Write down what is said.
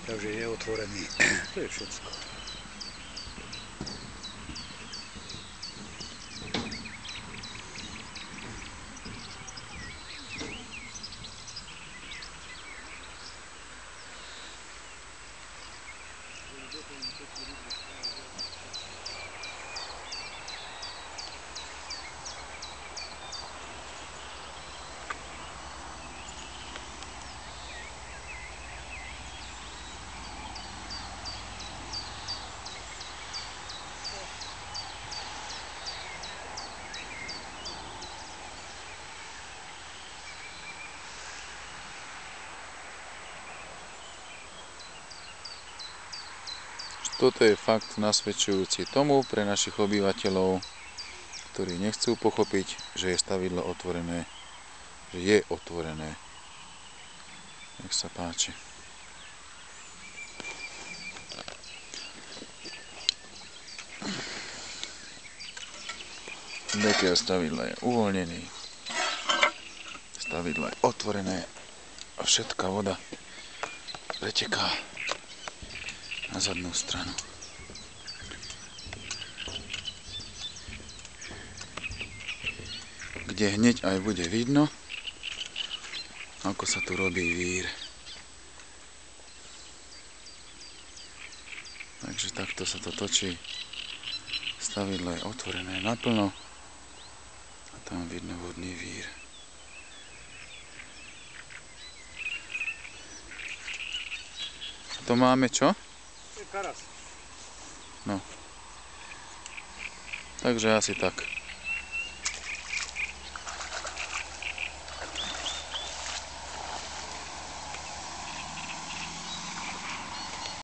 takže je otvorený. To je všetko. Toto je fakt nasvedčujúci tomu pre našich obyvateľov, ktorí nechcú pochopiť, že je stavidlo otvorené, že je otvorené. Nech sa páči. Dekel stavidla je uvoľnený. Stavidlo je otvorené a všetká voda preteká na zadnú stranu. Kde hneď aj bude vidno, ako sa tu robí vír. Takže takto sa to točí. Stavidlo je otvorené naplno a tam vidno vodný vír. A to máme čo? To je karas. No. Takže asi tak.